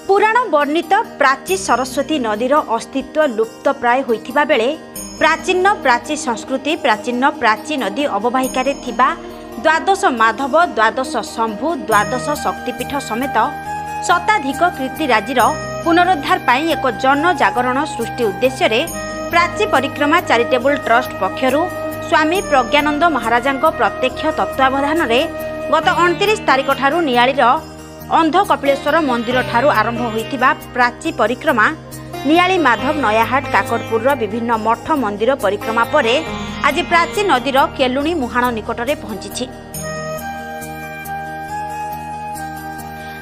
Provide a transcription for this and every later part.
पुराण वर्णित प्राची सरस्वती नदीर अस्तित्व लुप्त प्राय होइथिबा बेले प्राचीन प्राची संस्कृति प्राचीन प्राची नदी अववाहिकार थिबा द्वादश माधव द्वादश शंभु द्वादश शक्तिपीठ समेत शताधिक कीर्तिराजीर पुनरुद्धार पाई एक जनजागरण सृष्टि उद्देश्य प्राची परिक्रमा चैरिटेबल ट्रस्ट पक्षरु स्वामी प्रज्ञानंद महाराजांको प्रत्यक्ष तत्वावधान गत 29 तारिख ठारू नियालीर अंध कपिलेश्वर मंदिर ठारू आरंभ होइथिबा प्राची परिक्रमा नियाली माधव नयाहाट काकड़पुर विभिन्न मठ मंदिर परिक्रमा परे आज प्राची नदीर केलुणी मुहाण निकटरे पहुंची।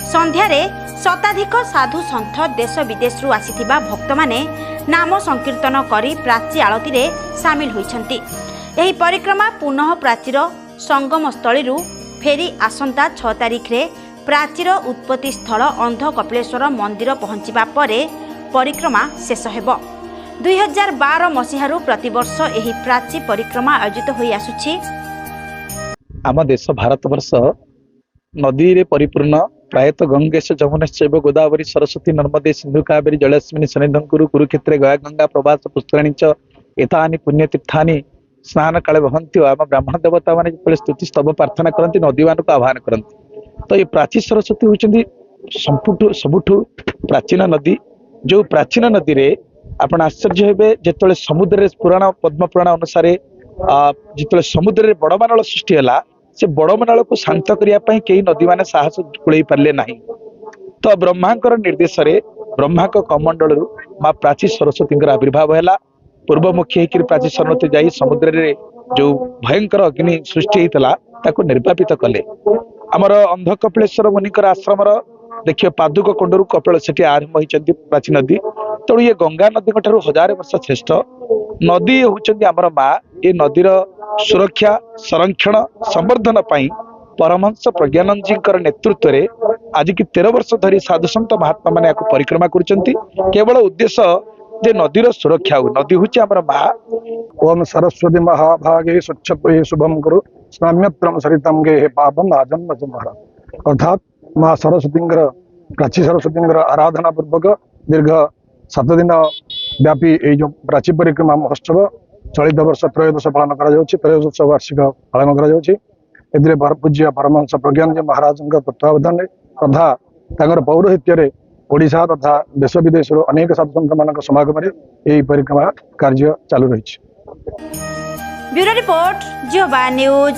संध्यारे शताधिक साधु सन्थ देश विदेशरू आसिथिबा भक्त माने नाम संकीर्तन करी प्राची आळती रे सामिल होइछन्ति। एही परिक्रमा पुनः प्राचीर संगम स्थलीरू फेरी आसंता 6 तारिख रे प्राचीर उत्पत्ति स्थल अंध कपिलेश्वर मंदिर पहुंचीबा परे परिक्रमा शेष हेब। 2012 मसीहारू प्रतिवर्ष एही प्राची परिक्रमा आयोजित होई आसुछि। आम देश भारतवर्ष नदी रे परिपूर्ण प्रायतः गंगेश जमुनेश्चैव गोदावरी सरस्वती नर्मदे सिंधु कावेरी जलस्मिन् सन्निधं कुरुक्षेत्रे गया गंगा प्रवास पुष्करिणी च एतानि पुण्यतीर्थानि स्नान काले वहन्ति। आम ब्राह्मण देवता माने जेतेबेले स्तुति स्तव प्रार्थना करती नदी मानक आह्वान करती। तो ये प्राची सरस्वती होती सबुठु प्राचीन नदी। जो प्राचीन नदी रे आपण आश्चर्य हेबे जेतेबेले समुद्र पुराण पद्म पुराण अनुसार जेतेबेले समुद्र बड़ मानल सृष्टि हैला से बड़ मानल को शांत करिया पई केही नदी माने साहस कुळै पारले नाही। तो ब्रह्मांकर निर्देश रे ब्रह्मा को कमंडल मां प्राची सरस्वती आविर्भाव हैला। पूर्वमुखी होकर प्राची सरस्वती जाई समुद्र रे जो भयंकर अग्नि सृष्टि होता ताको निर्वापित कले। आमर अंध कपिलेश्वर मुनिकर आश्रम देखिए पादुक कुंडरू कपिल सेठी आरंभ होती प्राची नदी। तेणु ये गंगा नदी ठारू 1000 वर्ष श्रेष्ठ नदी होती आमर माँ। ये नदीर सुरक्षा संरक्षण संवर्धन पाई परमहंस प्रज्ञानंद जी नेतृत्व में आज की 13 वर्ष धरी साधु संत महात्मा मैंने परिक्रमा करछन्ति। केवल उद्देश्य जे नदीर सुरक्षा हो। नदी हूँ आमर माँ। ओम सरस्वती महाभागे स्वच्छपये शुभम करो स्नाम्यत्रम सरितम गे पापम आजन्म संहर। अर्थात माँ सरस्वती प्राची सरस्वती आराधना पूर्वक दीर्घ 7 दिन व्यापी ये जो प्राची परिक्रमा महोत्सव चलित वर्ष त्रयोदश पालन त्रयोदश वार्षिक पालन कर पूज्य परमहंस प्रज्ञान जी महाराज तत्वावधान तथा पौरोहित्य ओडिशा तथा देश विदेश अनेक साधु सन्त मान समागम यही परिक्रमा कार्य चालू रही। ब्यूरो रिपोर्ट जिओबा न्यूज।